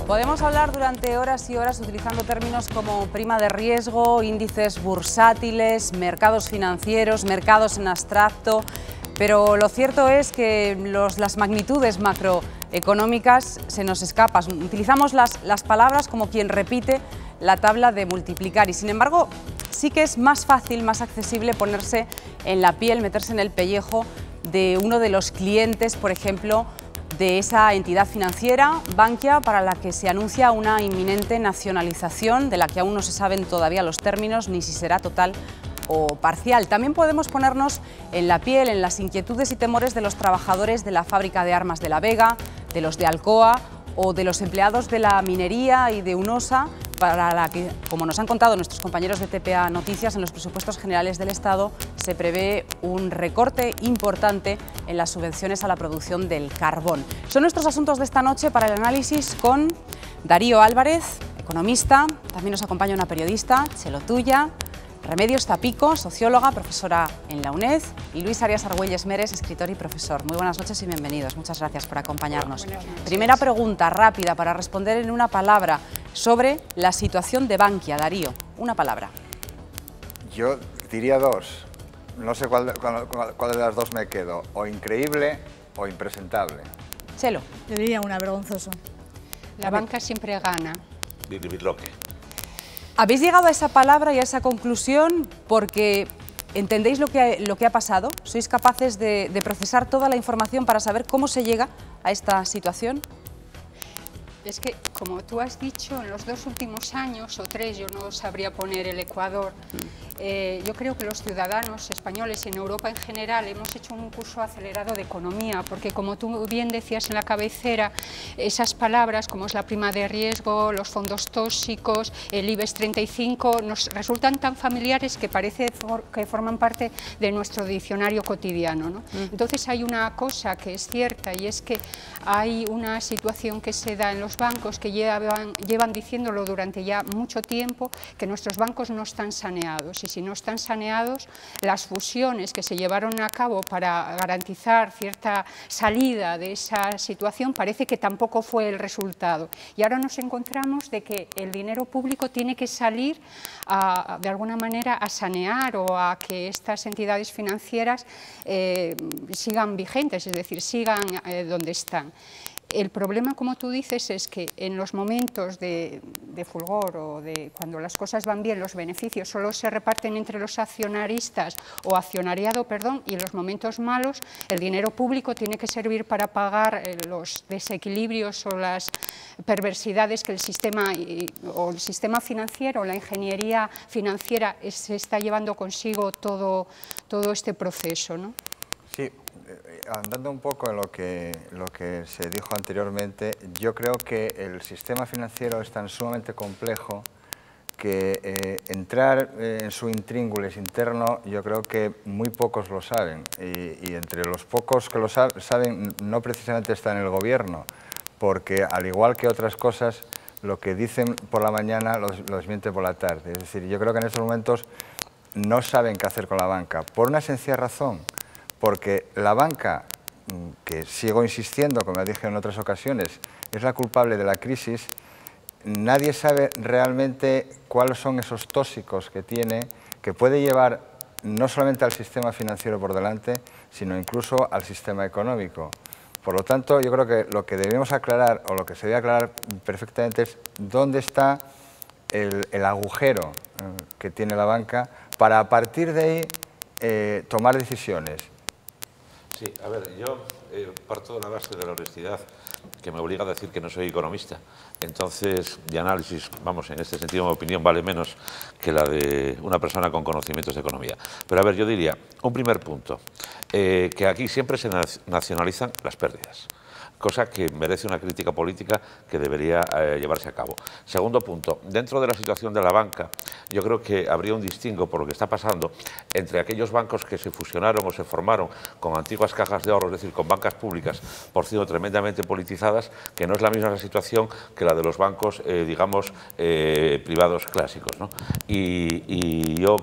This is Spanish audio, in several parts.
Podemos hablar durante horas y horas utilizando términos como prima de riesgo, índices bursátiles, mercados financieros, mercados en abstracto, pero lo cierto es que las magnitudes macroeconómicas se nos escapan. Utilizamos las palabras como quien repite la tabla de multiplicar y, sin embargo, sí que es más fácil, más accesible ponerse en la piel, meterse en el pellejo de uno de los clientes, por ejemplo, de esa entidad financiera, Bankia, para la que se anuncia una inminente nacionalización, de la que aún no se saben todavía los términos, ni si será total o parcial. También podemos ponernos en la piel, en las inquietudes y temores de los trabajadores de la fábrica de armas de La Vega, de los de Alcoa o de los empleados de la minería y de UNOSA, para la que, como nos han contado nuestros compañeros de TPA Noticias, en los presupuestos generales del Estado se prevé un recorte importante en las subvenciones a la producción del carbón. Son nuestros asuntos de esta noche para el análisis con Darío Álvarez, economista. También nos acompaña una periodista, Chelo Tuya, Remedios Zapico, socióloga, profesora en la UNED, y Luis Arias Argüelles Meres, escritor y profesor. Muy buenas noches y bienvenidos. Muchas gracias por acompañarnos. Primera pregunta rápida para responder en una palabra sobre la situación de Bankia. Darío, una palabra. Yo diría dos. No sé cuál de las dos me quedo. O increíble o impresentable. Chelo. Yo diría una, vergonzoso. La banca siempre gana. Birloque. ¿Habéis llegado a esa palabra y a esa conclusión porque entendéis lo que ha pasado? ¿Sois capaces de procesar toda la información para saber cómo se llega a esta situación? Es que, como tú has dicho, en los 2 últimos años o 3, yo no sabría poner el Ecuador, yo creo que los ciudadanos españoles y en Europa en general hemos hecho un curso acelerado de economía, porque como tú bien decías en la cabecera, esas palabras como es la prima de riesgo, los fondos tóxicos, el IBEX 35, nos resultan tan familiares que parece que forman parte de nuestro diccionario cotidiano, ¿no? Entonces hay una cosa que es cierta y es que hay una situación que se da en los bancos que llevan diciéndolo durante ya mucho tiempo, que nuestros bancos no están saneados, y si no están saneados, las fusiones que se llevaron a cabo para garantizar cierta salida de esa situación parece que tampoco fue el resultado, y ahora nos encontramos de que el dinero público tiene que salir de alguna manera a sanear o a que estas entidades financieras sigan vigentes, es decir, sigan donde están. El problema, como tú dices, es que en los momentos de fulgor o de cuando las cosas van bien, los beneficios solo se reparten entre los accionaristas o accionariado, perdón, y en los momentos malos el dinero público tiene que servir para pagar los desequilibrios o las perversidades que el sistema financiero, la ingeniería financiera se está llevando consigo todo este proceso, ¿no? Sí, andando un poco en lo que se dijo anteriormente, yo creo que el sistema financiero es tan sumamente complejo que entrar en su intríngulis interno yo creo que muy pocos lo saben, y entre los pocos que lo saben no precisamente está en el gobierno, porque al igual que otras cosas, lo que dicen por la mañana lo desmienten por la tarde. Es decir, yo creo que en estos momentos no saben qué hacer con la banca, por una sencilla razón. Porque la banca, que sigo insistiendo, como dije en otras ocasiones, es la culpable de la crisis, nadie sabe realmente cuáles son esos tóxicos que tiene, que puede llevar no solamente al sistema financiero por delante, sino incluso al sistema económico. Por lo tanto, yo creo que lo que debemos aclarar, o lo que se debe aclarar perfectamente, es dónde está el agujero que tiene la banca para a partir de ahí tomar decisiones. Sí, a ver, yo parto de la base de la honestidad, que me obliga a decir que no soy economista. Entonces, de análisis, vamos, en este sentido mi opinión vale menos que la de una persona con conocimientos de economía. Pero a ver, yo diría, un primer punto, que aquí siempre se nacionalizan las pérdidas, cosa que merece una crítica política que debería llevarse a cabo. Segundo punto, dentro de la situación de la banca, yo creo que habría un distingo por lo que está pasando entre aquellos bancos que se fusionaron o se formaron con antiguas cajas de ahorro, es decir, con bancas públicas, por cierto, tremendamente politizadas, que no es la misma situación que la de los bancos, digamos, privados clásicos, ¿no? Y yo,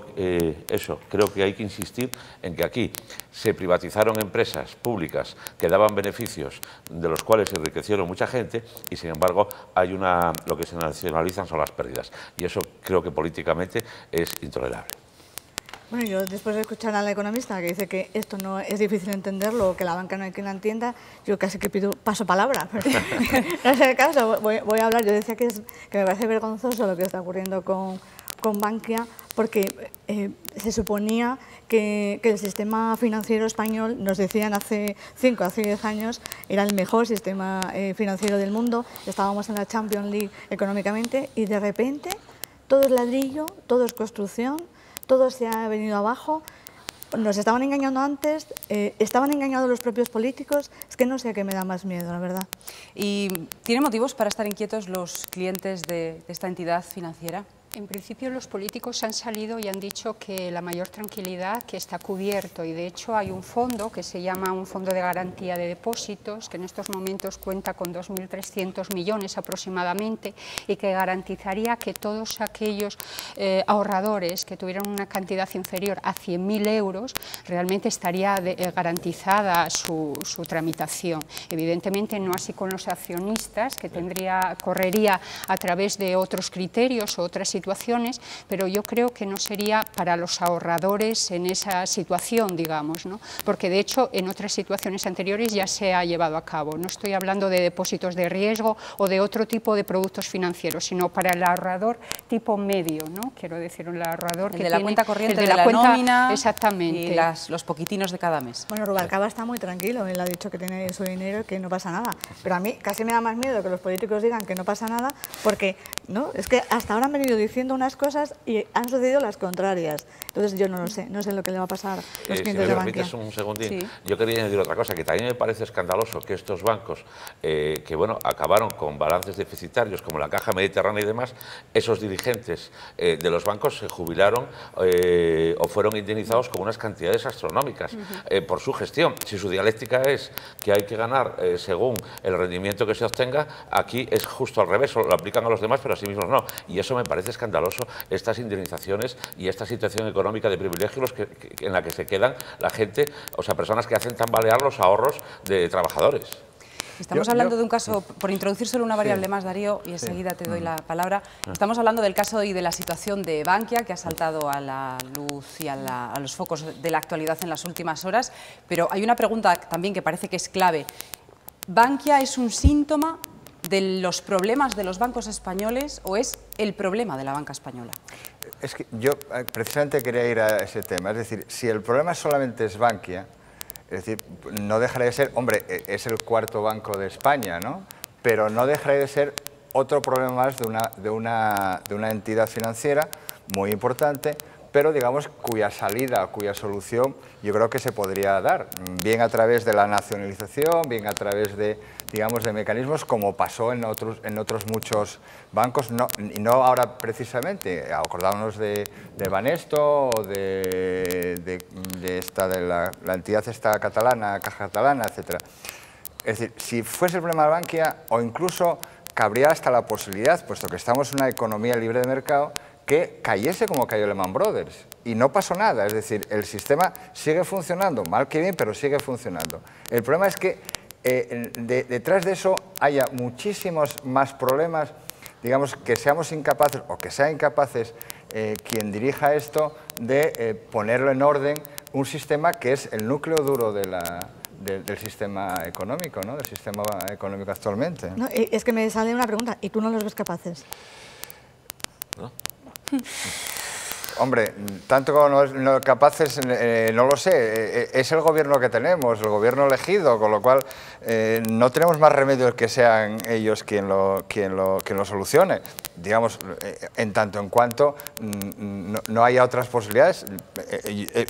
eso, creo que hay que insistir en que aquí se privatizaron empresas públicas que daban beneficios de los cuales se enriquecieron mucha gente y, sin embargo, hay lo que se nacionalizan son las pérdidas. Y eso creo que políticamente es intolerable. Bueno, yo después de escuchar al economista que dice que esto no es difícil entenderlo, que la banca no hay quien la entienda, yo casi que pido paso palabra. Pero en ese caso voy a hablar. Yo decía que me parece vergonzoso lo que está ocurriendo con Bankia, porque se suponía que el sistema financiero español, nos decían hace 5 o 10 años, era el mejor sistema financiero del mundo, estábamos en la Champions League económicamente y de repente todo es ladrillo, todo es construcción, todo se ha venido abajo. Nos estaban engañando antes, estaban engañados los propios políticos, es que no sé a qué me da más miedo, la verdad. ¿Y tienen motivos para estar inquietos los clientes de esta entidad financiera? En principio los políticos han salido y han dicho que la mayor tranquilidad, que está cubierto, y de hecho hay un fondo que se llama un fondo de garantía de depósitos, que en estos momentos cuenta con 2.300 millones aproximadamente y que garantizaría que todos aquellos ahorradores que tuvieran una cantidad inferior a 100.000 euros realmente estaría garantizada su tramitación. Evidentemente no así con los accionistas, que correría a través de otros criterios o otras situaciones, pero yo creo que no sería para los ahorradores en esa situación, digamos, ¿no? Porque de hecho en otras situaciones anteriores ya se ha llevado a cabo. No estoy hablando de depósitos de riesgo o de otro tipo de productos financieros, sino para el ahorrador tipo medio, ¿no? Quiero decir, el ahorrador el que de la tiene, cuenta corriente, el de la nómina, exactamente, y los poquitinos de cada mes. Bueno, Rubalcaba está muy tranquilo, él ha dicho que tiene su dinero y que no pasa nada, pero a mí casi me da más miedo que los políticos digan que no pasa nada, porque no, es que hasta ahora han venido diciendo unas cosas y han sucedido las contrarias. Entonces yo no lo sé, no sé lo que le va a pasar a los clientes de Bankia. Si me permites un segundín, sí. Yo quería añadir otra cosa, que también me parece escandaloso que estos bancos, que bueno, acabaron con balances deficitarios como la Caja Mediterránea y demás, esos dirigentes de los bancos se jubilaron o fueron indemnizados con unas cantidades astronómicas por su gestión. Si su dialéctica es que hay que ganar según el rendimiento que se obtenga, aquí es justo al revés, lo aplican a los demás, pero a sí mismos no. Y eso me parece escandaloso, estas indemnizaciones y esta situación económica de privilegios en la que se quedan la gente, o sea, personas que hacen tambalear los ahorros de trabajadores. Estamos hablando de un caso, por introducir solo una variable más, Darío, y enseguida te doy la palabra. Estamos hablando del caso y de la situación de Bankia, que ha saltado a la luz y a los focos de la actualidad en las últimas horas, pero hay una pregunta también que parece que es clave. ¿Bankia es un síntoma de los problemas de los bancos españoles o es el problema de la banca española? Es que yo precisamente quería ir a ese tema, es decir, si el problema solamente es Bankia, es decir, no dejará de ser, hombre, es el cuarto banco de España, ¿no? Pero no dejará de ser otro problema más de una entidad financiera muy importante, pero digamos cuya salida, cuya solución yo creo que se podría dar, bien a través de la nacionalización, bien a través de, digamos, de mecanismos como pasó en otros muchos bancos, no ahora precisamente, acordámonos de Banesto o de la entidad esta catalana, Caja Catalana, etcétera. Es decir, si fuese el problema de Bankia, o incluso cabría hasta la posibilidad, puesto que estamos en una economía libre de mercado, que cayese como cayó Lehman Brothers. Y no pasó nada, es decir, el sistema sigue funcionando, mal que bien, pero sigue funcionando. El problema es que detrás de eso haya muchísimos más problemas, digamos, que seamos incapaces, o que sean incapaces quien dirija esto, de ponerlo en orden, un sistema que es el núcleo duro del sistema económico, ¿no? Del sistema económico actualmente. No, es que me sale una pregunta, ¿y tú no los ves capaces? ¿No? Hombre, tanto como no capaces, no lo sé, es el gobierno que tenemos, el gobierno elegido, con lo cual no tenemos más remedio que sean ellos quien lo solucione. Digamos, en tanto en cuanto no haya otras posibilidades,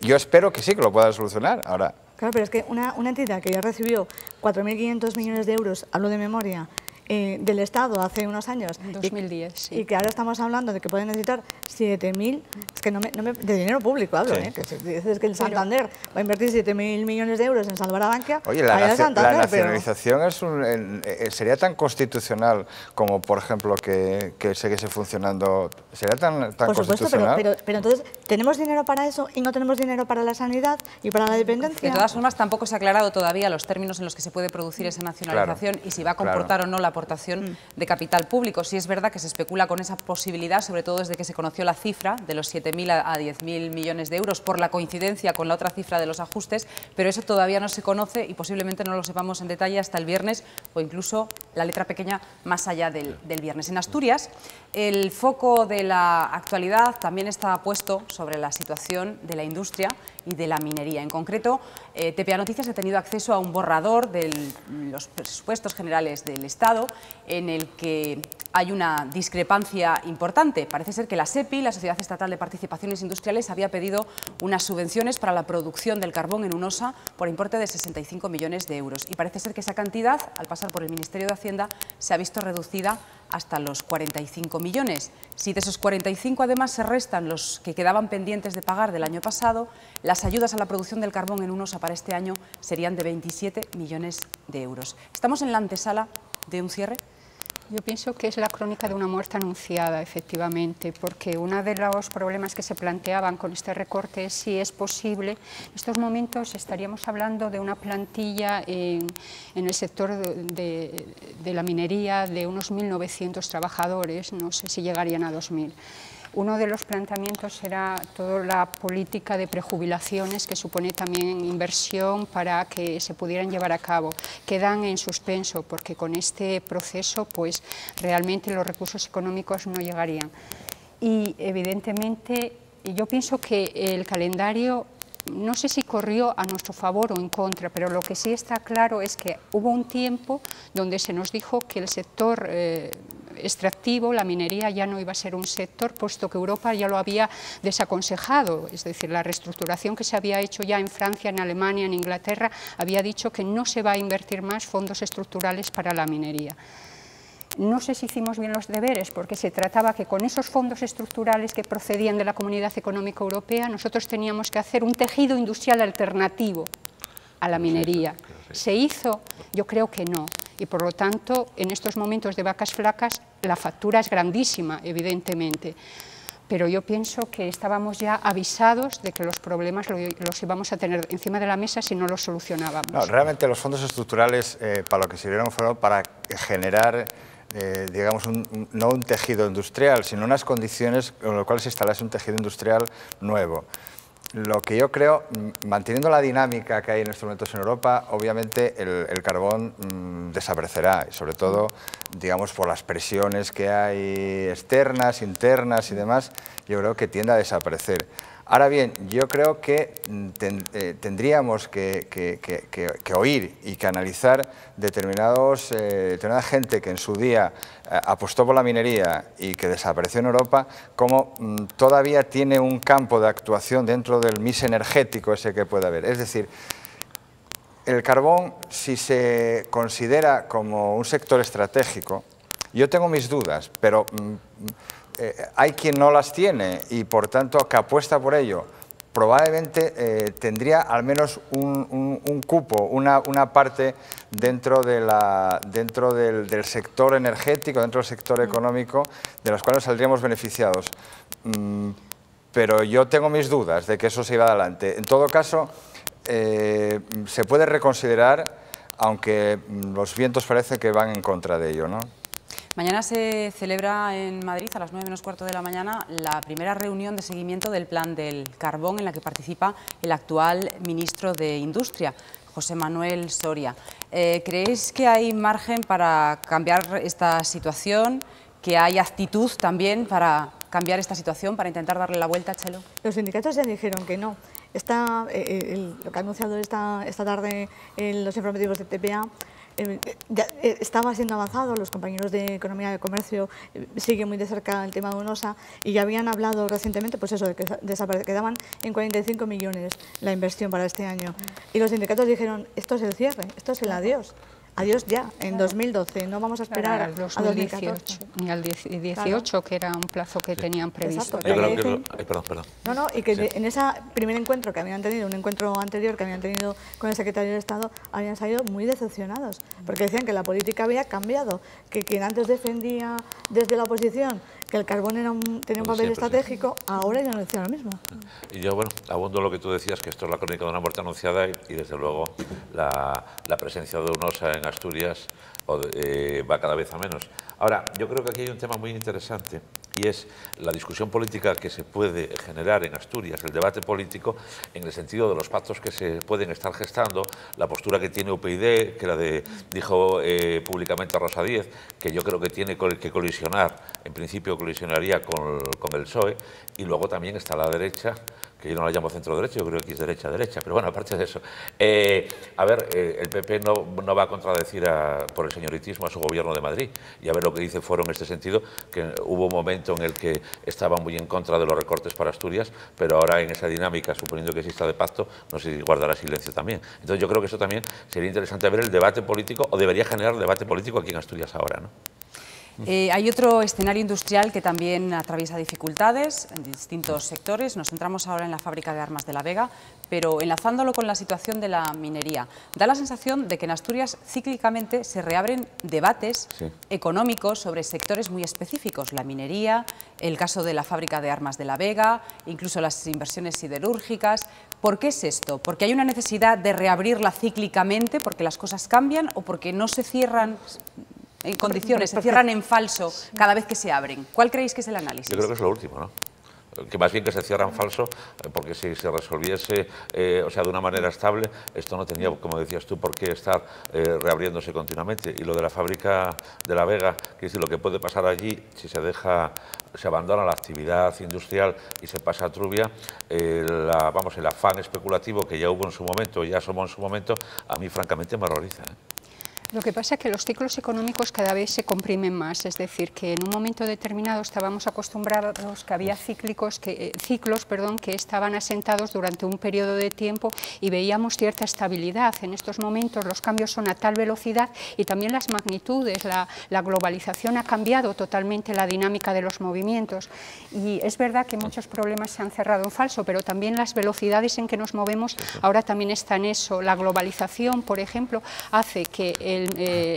yo espero que sí, que lo puedan solucionar. Ahora. Claro, pero es que una entidad que ya recibió 4.500 millones de euros, hablo de memoria, del Estado hace unos años. En 2010, sí. Y que ahora estamos hablando de que pueden necesitar 7.000, es que de dinero público hablo, Sí. Que si dices que el Santander va a invertir 7.000 millones de euros en salvar a Bankia, Oye, la Santander, nacionalización sería tan constitucional como, por ejemplo, que siguiese funcionando. ¿Sería tan por supuesto, constitucional? pero entonces, ¿tenemos dinero para eso y no tenemos dinero para la sanidad y para la dependencia? De todas formas, tampoco se ha aclarado todavía los términos en los que se puede producir esa nacionalización y si va a comportar o no la aportación de capital público. Sí es verdad que se especula con esa posibilidad, sobre todo desde que se conoció la cifra de los 7.000 a 10.000 millones de euros por la coincidencia con la otra cifra de los ajustes, pero eso todavía no se conoce y posiblemente no lo sepamos en detalle hasta el viernes o incluso la letra pequeña más allá del viernes. En Asturias, el foco de la actualidad también está puesto sobre la situación de la industria y de la minería. En concreto, TPA Noticias ha tenido acceso a un borrador de los presupuestos generales del Estado en el que hay una discrepancia importante. Parece ser que la SEPI, la Sociedad Estatal de Participaciones Industriales, había pedido unas subvenciones para la producción del carbón en Hunosa por importe de 65 millones de euros. Y parece ser que esa cantidad, al pasar por el Ministerio de Hacienda, se ha visto reducida hasta los 45 millones. Si de esos 45 además se restan los que quedaban pendientes de pagar del año pasado, las ayudas a la producción del carbón en Hunosa para este año serían de 27 millones de euros. ¿Estamos en la antesala de un cierre? Yo pienso que es la crónica de una muerte anunciada, efectivamente, porque uno de los problemas que se planteaban con este recorte es si es posible. En estos momentos estaríamos hablando de una plantilla en el sector de la minería de unos 1.900 trabajadores, no sé si llegarían a 2.000. Uno de los planteamientos será toda la política de prejubilaciones, que supone también inversión para que se pudieran llevar a cabo. Quedan en suspenso porque con este proceso pues realmente los recursos económicos no llegarían. Y evidentemente yo pienso que el calendario no sé si corrió a nuestro favor o en contra, pero lo que sí está claro es que hubo un tiempo donde se nos dijo que el sector extractivo, la minería, ya no iba a ser un sector, puesto que Europa ya lo había desaconsejado, es decir, la reestructuración que se había hecho ya en Francia, en Alemania, en Inglaterra, había dicho que no se va a invertir más fondos estructurales para la minería. No sé si hicimos bien los deberes, porque se trataba que con esos fondos estructurales que procedían de la Comunidad Económica Europea, nosotros teníamos que hacer un tejido industrial alternativo a la minería. ¿Se hizo? Yo creo que no. Y por lo tanto, en estos momentos de vacas flacas, la factura es grandísima, evidentemente. Pero yo pienso que estábamos ya avisados de que los problemas los íbamos a tener encima de la mesa si no los solucionábamos. No, realmente los fondos estructurales para lo que sirvieron fueron para generar, digamos, no un tejido industrial, sino unas condiciones con las cuales se instalase un tejido industrial nuevo. Lo que yo creo, manteniendo la dinámica que hay en estos momentos en Europa, obviamente el carbón desaparecerá, y sobre todo, digamos, por las presiones que hay externas, internas y demás, yo creo que tiende a desaparecer. Ahora bien, yo creo que tendríamos que oír y que analizar determinada gente que en su día apostó por la minería y que desapareció en Europa, como todavía tiene un campo de actuación dentro del mix energético ese que puede haber. Es decir, el carbón, si se considera como un sector estratégico, yo tengo mis dudas, pero hay quien no las tiene y por tanto que apuesta por ello. Probablemente tendría al menos un cupo, una parte dentro del sector energético, dentro del sector económico, de los cuales saldríamos beneficiados. Pero yo tengo mis dudas de que eso se iba adelante. En todo caso, se puede reconsiderar, aunque los vientos parece que van en contra de ello, ¿no? Mañana se celebra en Madrid, a las 9 menos cuarto de la mañana, la primera reunión de seguimiento del Plan del Carbón, en la que participa el actual ministro de Industria, José Manuel Soria. ¿Creéis que hay margen para cambiar esta situación? ¿Que hay actitud también para cambiar esta situación, para intentar darle la vuelta, Chelo? Los sindicatos ya dijeron que no. Lo que ha anunciado esta tarde los informativos de TPA ya estaba siendo avanzado. Los compañeros de Economía y Comercio siguen muy de cerca el tema de Hunosa y ya habían hablado recientemente, pues eso, de que quedaban en 45 millones la inversión para este año. Y los sindicatos dijeron, esto es el cierre, esto es el adiós. adiós ya, en 2012, no vamos a esperar al a 2018, 2014. ni al 18, que era un plazo que tenían previsto. Exacto. Yo creo dicen- que... perdón. No, no, y que Sí. en ese primer encuentro que habían tenido, un encuentro anterior que habían tenido con el secretario de Estado, habían salido muy decepcionados, porque decían que la política había cambiado, que quien antes defendía desde la oposición que el carbón tenía un papel siempre, estratégico, ahora ya no decía lo mismo. Y yo, bueno, abundo lo que tú decías, que esto es la crónica de una muerte anunciada y desde luego, la presencia de UNOSA en Asturias va cada vez a menos. Ahora, yo creo que aquí hay un tema muy interesante y es la discusión política que se puede generar en Asturias, el debate político en el sentido de los pactos que se pueden estar gestando, la postura que tiene UPyD, que dijo públicamente Rosa Díez, que yo creo que tiene que colisionar, en principio colisionaría con el PSOE, y luego también está la derecha, que yo no la llamo centro-derecha, yo creo que es derecha-derecha, pero bueno, aparte de eso. El PP no va a contradecir por el señoritismo a su gobierno de Madrid, y a ver lo que dice Foro en este sentido, que hubo un momento en el que estaban muy en contra de los recortes para Asturias, pero ahora en esa dinámica, suponiendo que exista de pacto, no sé si guardará silencio también. Entonces yo creo que eso también sería interesante ver el debate político, o debería generar el debate político aquí en Asturias ahora, ¿no? Hay otro escenario industrial que también atraviesa dificultades en distintos sectores. Nos centramos ahora en la fábrica de armas de La Vega, pero enlazándolo con la situación de la minería, da la sensación de que en Asturias cíclicamente se reabren debates económicos sobre sectores muy específicos, la minería, el caso de la fábrica de armas de La Vega, incluso las inversiones siderúrgicas. ¿Por qué es esto? ¿Porque hay una necesidad de reabrirla cíclicamente, porque las cosas cambian o porque no se cierran en condiciones, se cierran en falso cada vez que se abren? ¿Cuál creéis que es el análisis? Yo creo que es lo último, ¿no? Que más bien que se cierran falso, porque si se resolviese, o sea, de una manera estable, esto no tendría, como decías tú, por qué estar reabriéndose continuamente. Y lo de la fábrica de La Vega, que es lo que puede pasar allí si se abandona la actividad industrial y se pasa a Trubia, el afán especulativo que ya hubo en su momento, ya asomó en su momento, a mí francamente me horroriza, ¿eh? Lo que pasa es que los ciclos económicos cada vez se comprimen más, es decir, que en un momento determinado estábamos acostumbrados que había ciclos que estaban asentados durante un periodo de tiempo y veíamos cierta estabilidad. En estos momentos los cambios son a tal velocidad y también las magnitudes, la globalización ha cambiado totalmente la dinámica de los movimientos y es verdad que muchos problemas se han cerrado en falso, pero también las velocidades en que nos movemos ahora también está en eso. La globalización, por ejemplo, hace que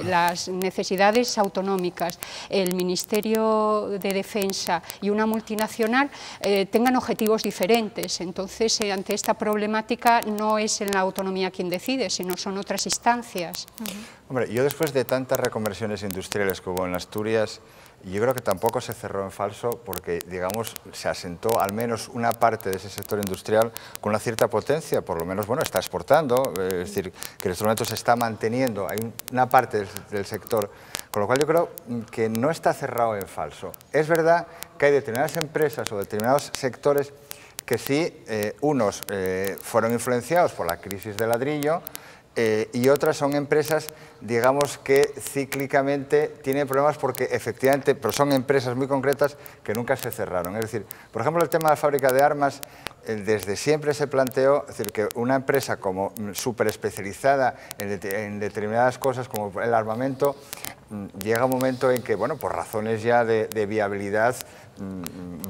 las necesidades autonómicas, el Ministerio de Defensa y una multinacional tengan objetivos diferentes. Entonces, ante esta problemática no es en la autonomía quien decide, sino son otras instancias. Hombre, yo después de tantas reconversiones industriales que hubo en Asturias, yo creo que tampoco se cerró en falso porque, digamos, se asentó al menos una parte de ese sector industrial con una cierta potencia, por lo menos, bueno, está exportando, es decir, que en estos momentos se está manteniendo, hay una parte del sector, con lo cual yo creo que no está cerrado en falso. Es verdad que hay determinadas empresas o determinados sectores que sí, unos fueron influenciados por la crisis del ladrillo, y otras son empresas, digamos, que cíclicamente tienen problemas porque efectivamente, pero son empresas muy concretas que nunca se cerraron. Es decir, por ejemplo, el tema de la fábrica de armas, desde siempre se planteó, es decir, que una empresa como súper especializada en determinadas cosas como el armamento, llega un momento en que, bueno, por razones ya de viabilidad,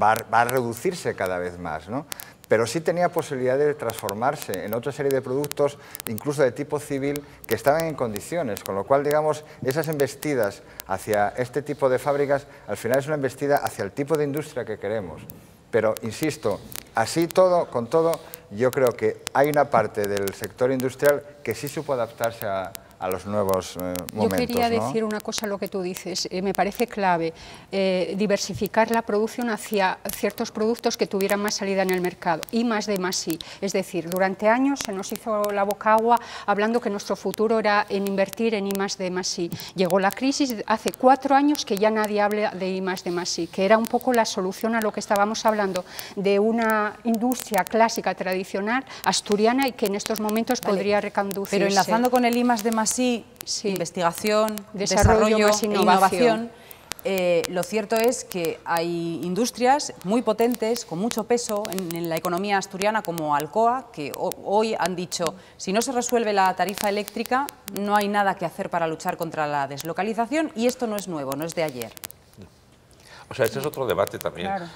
va a reducirse cada vez más, ¿no? Pero sí tenía posibilidad de transformarse en otra serie de productos, incluso de tipo civil, que estaban en condiciones, con lo cual, digamos, esas embestidas hacia este tipo de fábricas, al final es una embestida hacia el tipo de industria que queremos. Pero, insisto, así todo, con todo, yo creo que hay una parte del sector industrial que sí supo adaptarse a los nuevos momentos. Yo quería ¿no? decir una cosa a lo que tú dices, me parece clave, diversificar la producción hacia ciertos productos que tuvieran más salida en el mercado, I+D+I, es decir, durante años se nos hizo la boca agua hablando que nuestro futuro era en invertir en I+D+I. Llegó la crisis, hace 4 años que ya nadie habla de I+D+I, que era un poco la solución a lo que estábamos hablando, de una industria clásica, tradicional, asturiana, y que en estos momentos podría reconducirse. Pero enlazando con el I+D+I, investigación, desarrollo e innovación, Lo cierto es que hay industrias muy potentes, con mucho peso en la economía asturiana, como Alcoa, que hoy han dicho, si no se resuelve la tarifa eléctrica, no hay nada que hacer para luchar contra la deslocalización, y esto no es nuevo, no es de ayer. O sea, este es otro debate también. Claro.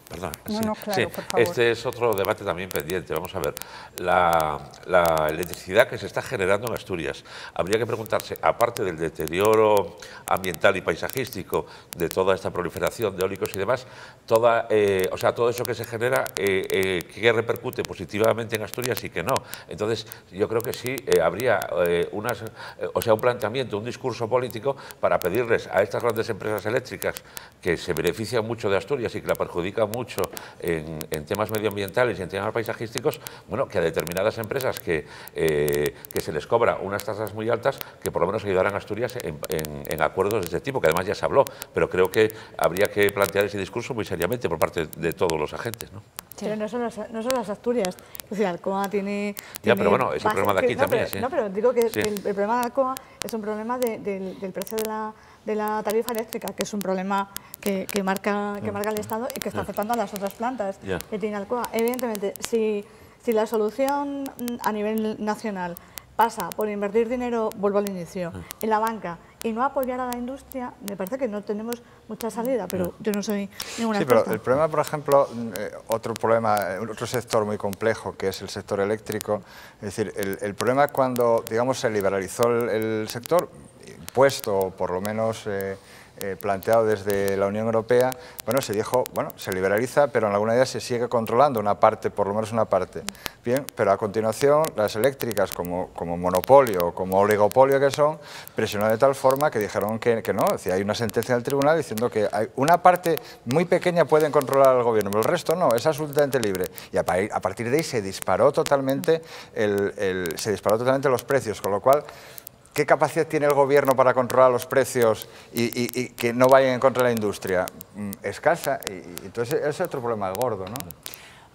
Perdón. No, claro, por favor. Este es otro debate también pendiente. Vamos a ver, la electricidad que se está generando en Asturias. Habría que preguntarse, aparte del deterioro ambiental y paisajístico de toda esta proliferación de eólicos y demás, todo eso que se genera, ¿qué repercute positivamente en Asturias y qué no? Entonces, yo creo que sí habría un planteamiento, un discurso político para pedirles a estas grandes empresas eléctricas que se benefician mucho de Asturias y que la perjudican mucho en temas medioambientales y en temas paisajísticos, bueno, que a determinadas empresas que se les cobra unas tasas muy altas, que por lo menos ayudaran a Asturias en acuerdos de este tipo, que además ya se habló, pero creo que habría que plantear ese discurso muy seriamente por parte de todos los agentes, ¿no? Sí. Pero no son las Asturias. Es decir, Alcoa tiene Ya, pero bueno, es un problema de aquí también, sí. No, pero digo que sí. el problema de Alcoa es un problema del precio de la tarifa eléctrica, que es un problema que marca el Estado y que está afectando a las otras plantas que tiene Alcoa. Evidentemente, si la solución a nivel nacional pasa por invertir dinero, vuelvo al inicio, en la banca y no apoyar a la industria, me parece que no tenemos mucha salida, pero yo no soy ninguna experta. Pero el problema, por ejemplo, otro sector muy complejo, que es el sector eléctrico, es decir, el problema cuando, digamos, se liberalizó el sector, impuesto, o por lo menos planteado desde la Unión Europea, bueno, se dijo, bueno, se liberaliza, pero en alguna medida se sigue controlando una parte, por lo menos una parte. Bien, pero a continuación las eléctricas, como monopolio, como oligopolio que son, presionaron de tal forma que dijeron que no, es decir, hay una sentencia del tribunal diciendo que hay una parte muy pequeña pueden controlar al gobierno, pero el resto no, es absolutamente libre. Y a partir de ahí se disparó totalmente los precios, con lo cual, ¿qué capacidad tiene el gobierno para controlar los precios y que no vayan en contra de la industria? Escasa, y entonces ese es otro problema gordo, ¿no?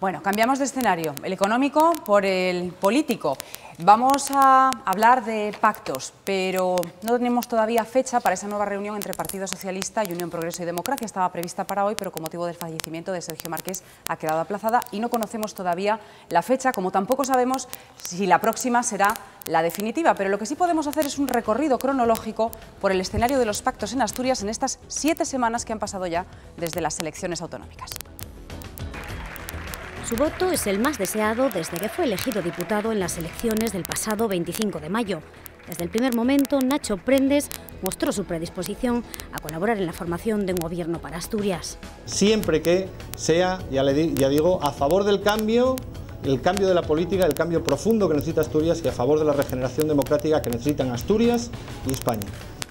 Bueno, cambiamos de escenario, el económico por el político. Vamos a hablar de pactos, pero no tenemos todavía fecha para esa nueva reunión entre Partido Socialista y Unión Progreso y Democracia. Estaba prevista para hoy, pero con motivo del fallecimiento de Sergio Marqués ha quedado aplazada y no conocemos todavía la fecha, como tampoco sabemos si la próxima será la definitiva. Pero lo que sí podemos hacer es un recorrido cronológico por el escenario de los pactos en Asturias en estas 7 semanas que han pasado ya desde las elecciones autonómicas. Su voto es el más deseado desde que fue elegido diputado en las elecciones del pasado 25 de mayo. Desde el primer momento, Nacho Prendes mostró su predisposición a colaborar en la formación de un gobierno para Asturias. Siempre que sea, ya digo, a favor del cambio, el cambio de la política, el cambio profundo que necesita Asturias y a favor de la regeneración democrática que necesitan Asturias y España.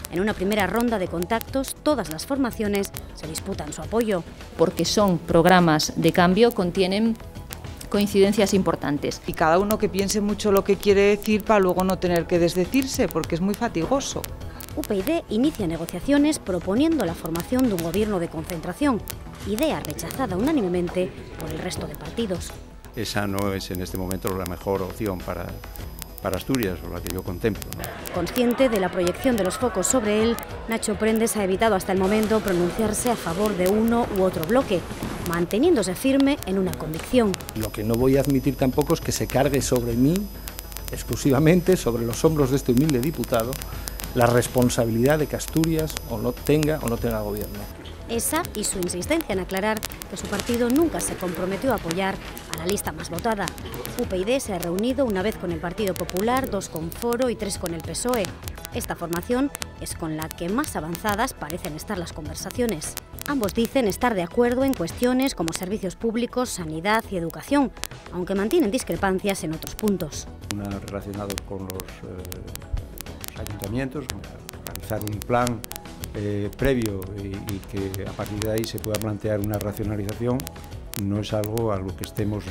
En una primera ronda de contactos, todas las formaciones se disputan su apoyo. Porque son programas de cambio, contienen coincidencias importantes. Y cada uno que piense mucho lo que quiere decir para luego no tener que desdecirse, porque es muy fatigoso. UPyD inicia negociaciones proponiendo la formación de un gobierno de concentración, idea rechazada unánimemente por el resto de partidos. Esa no es en este momento la mejor opción para Asturias, o la que yo contemplo, ¿no? Consciente de la proyección de los focos sobre él, Nacho Prendes ha evitado hasta el momento pronunciarse a favor de uno u otro bloque, manteniéndose firme en una convicción. Lo que no voy a admitir tampoco es que se cargue sobre mí, exclusivamente sobre los hombros de este humilde diputado, la responsabilidad de que Asturias o no tenga gobierno. Esa y su insistencia en aclarar que su partido nunca se comprometió a apoyar a la lista más votada. UPyD se ha reunido una vez con el Partido Popular, 2 con Foro y 3 con el PSOE. Esta formación es con la que más avanzadas parecen estar las conversaciones. Ambos dicen estar de acuerdo en cuestiones como servicios públicos, sanidad y educación, aunque mantienen discrepancias en otros puntos. Una relacionados con los ayuntamientos, realizar un plan previo y que a partir de ahí se pueda plantear una racionalización no es algo a lo que estemos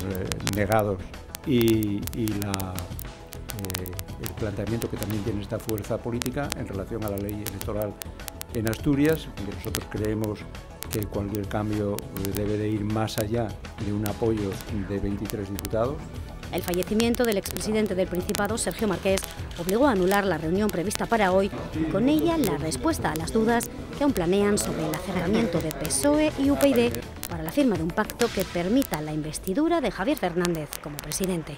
negados. Y el planteamiento que también tiene esta fuerza política en relación a la ley electoral en Asturias, que nosotros creemos que cualquier cambio debe de ir más allá de un apoyo de 23 diputados, El fallecimiento del expresidente del Principado, Sergio Marqués, obligó a anular la reunión prevista para hoy y con ella la respuesta a las dudas que aún planean sobre el acercamiento de PSOE y UPyD para la firma de un pacto que permita la investidura de Javier Fernández como presidente.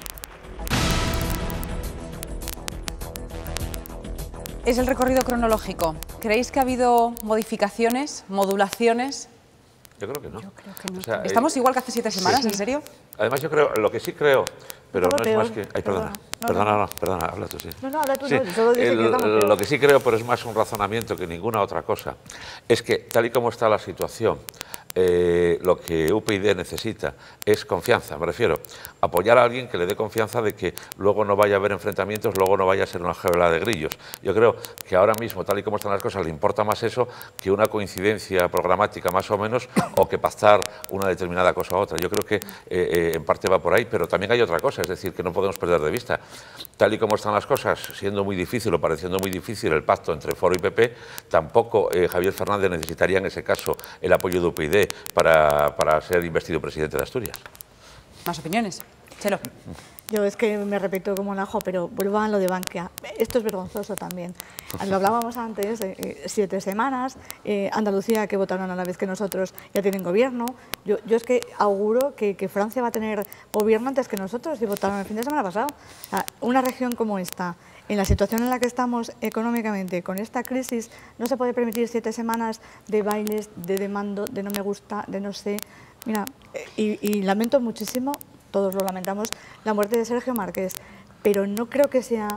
Es el recorrido cronológico. ¿Creéis que ha habido modificaciones, modulaciones? Yo creo que no. Yo creo que no. O sea, ¿Estamos igual que hace 7 semanas, sí. en serio? Además, yo creo, lo que sí creo, pero Todo no es más peor. que... Ay, perdona. Perdona, habla tú, sí. No, habla tú, Sí, no, yo solo dije que estamos peor. lo que sí creo, pero es más un razonamiento que ninguna otra cosa, es que tal y como está la situación, lo que UPyD necesita es confianza, me refiero, apoyar a alguien que le dé confianza de que luego no vaya a haber enfrentamientos, luego no vaya a ser una jaula de grillos. Yo creo que ahora mismo, tal y como están las cosas, le importa más eso que una coincidencia programática más o menos, o que pactar una determinada cosa a otra. Yo creo que en parte va por ahí, pero también hay otra cosa, es decir, que no podemos perder de vista. Tal y como están las cosas, siendo muy difícil o pareciendo muy difícil el pacto entre Foro y PP, tampoco Javier Fernández necesitaría en ese caso el apoyo de UPyD para ser investido presidente de Asturias. ¿Más opiniones? Chelo. Yo es que me repito como un ajo, pero vuelvo a lo de Bankia. Esto es vergonzoso también. Lo hablábamos antes, 7 semanas, Andalucía, que votaron a la vez que nosotros, ya tienen gobierno. Yo es que auguro que Francia va a tener gobierno antes que nosotros, y votaron el fin de semana pasado. O sea, una región como esta, en la situación en la que estamos económicamente, con esta crisis, no se puede permitir 7 semanas de bailes, de demando, de no me gusta, de no sé. Mira, y lamento muchísimo, todos lo lamentamos, la muerte de Sergio Marqués, pero no creo que sea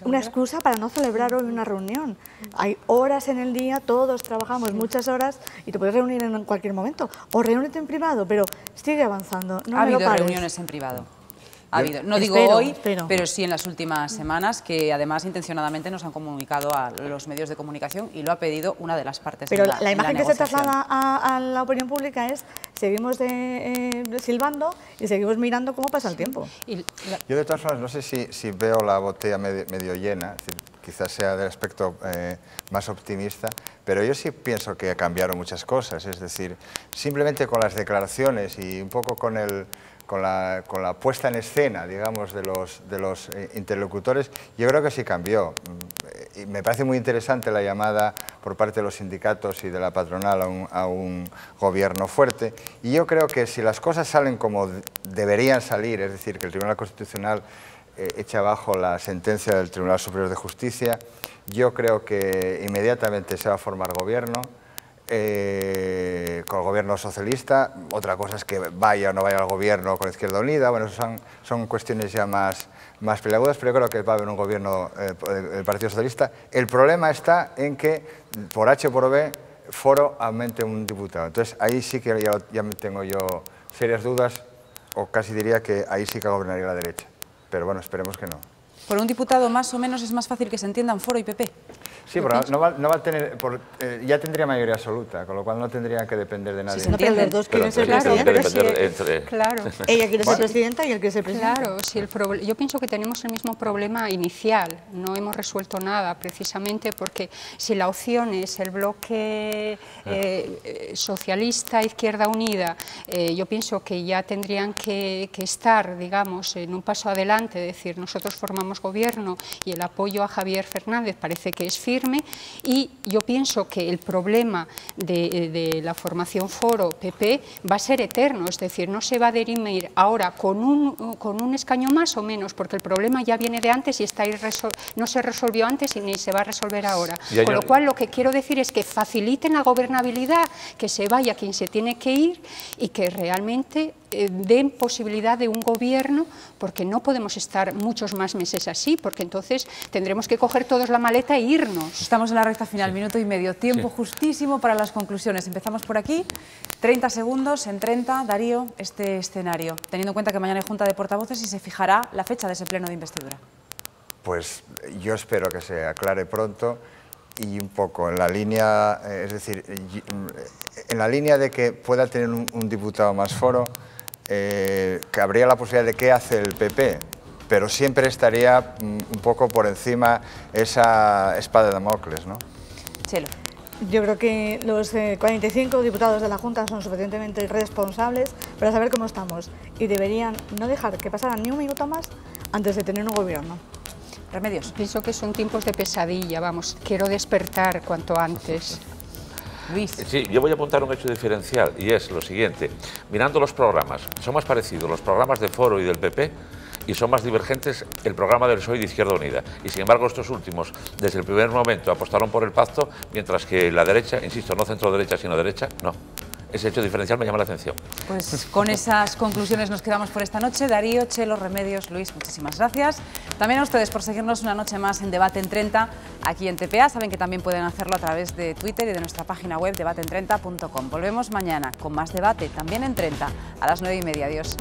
una excusa para no celebrar hoy una reunión. Hay horas en el día, todos trabajamos muchas horas y te puedes reunir en cualquier momento, o reúnete en privado, pero sigue avanzando. No Ha me lo habido pares. reuniones en privado. Ha habido. No digo Espero, hoy, espero. pero sí en las últimas semanas, que además intencionadamente nos han comunicado a los medios de comunicación y lo ha pedido una de las partes. Pero en la en imagen que se negociación. traslada a la opinión pública es seguimos silbando y seguimos mirando cómo pasa el tiempo. Yo de todas formas no sé si veo la botella medio llena, es decir, quizás sea del aspecto más optimista, pero yo sí pienso que cambiaron muchas cosas, es decir, simplemente con las declaraciones y un poco con la puesta en escena, digamos, de los interlocutores, yo creo que sí cambió. Y me parece muy interesante la llamada por parte de los sindicatos y de la patronal a un gobierno fuerte. Y yo creo que si las cosas salen como deberían salir, es decir, que el Tribunal Constitucional echa abajo la sentencia del Tribunal Superior de Justicia, yo creo que inmediatamente se va a formar gobierno. Con el gobierno socialista, otra cosa es que vaya o no vaya al gobierno con Izquierda Unida, bueno, eso son cuestiones ya más peliagudas, pero yo creo que va a haber un gobierno del Partido Socialista. El problema está en que, por H o por B, Foro aumente un diputado. Entonces, ahí sí que ya tengo yo serias dudas, o casi diría que ahí sí que gobernaría la derecha. Pero bueno, esperemos que no. Por un diputado más o menos es más fácil que se entiendan Foro y PP. Sí, pero no va a tener, ya tendría mayoría absoluta, con lo cual no tendría que depender de nadie. No, pero los dos quieren ser presidentes. Claro. Ella quiere ser presidenta y él quiere ser presidente. Claro, yo pienso que tenemos el mismo problema inicial, no hemos resuelto nada, precisamente porque si la opción es el bloque socialista, Izquierda Unida, yo pienso que ya tendrían que estar, digamos, en un paso adelante, es decir, nosotros formamos gobierno y el apoyo a Javier Fernández parece que es firme, y yo pienso que el problema de la formación Foro-PP va a ser eterno, es decir, no se va a dirimir ahora con un escaño más o menos, porque el problema ya viene de antes y está no se resolvió antes y ni se va a resolver ahora. Con lo cual, lo que quiero decir es que faciliten la gobernabilidad, que se vaya quien se tiene que ir y que realmente den posibilidad de un gobierno, porque no podemos estar muchos más meses así, porque entonces tendremos que coger todos la maleta e irnos. Estamos en la recta final, minuto y medio, tiempo justísimo para las conclusiones. Empezamos por aquí, 30 segundos, en 30, Darío, este escenario, teniendo en cuenta que mañana hay Junta de Portavoces y se fijará la fecha de ese pleno de investidura. Pues yo espero que se aclare pronto y un poco en la línea, es decir, en la línea de que pueda tener un diputado más Foro, que habría la posibilidad de qué hace el PP, pero siempre estaría un poco por encima esa espada de Damocles, ¿no? Chelo. Yo creo que los 45 diputados de la Junta son suficientemente responsables para saber cómo estamos y deberían no dejar que pasara ni un minuto más antes de tener un gobierno. Remedios. Pienso que son tiempos de pesadilla, vamos, quiero despertar cuanto antes. Luis. Sí, yo voy a apuntar un hecho diferencial y es lo siguiente. Mirando los programas, son más parecidos los programas de Foro y del PP y son más divergentes el programa del PSOE y de Izquierda Unida. Y sin embargo estos últimos, desde el primer momento, apostaron por el pacto, mientras que la derecha, insisto, no centro derecha sino derecha, no. Ese hecho diferencial me llama la atención. Pues con esas conclusiones nos quedamos por esta noche. Darío, Chelo, Remedios, Luis, muchísimas gracias. También a ustedes por seguirnos una noche más en Debate en 30 aquí en TPA. Saben que también pueden hacerlo a través de Twitter y de nuestra página web debateen30.com. Volvemos mañana con más debate, también en 30, a las 9:30. Adiós.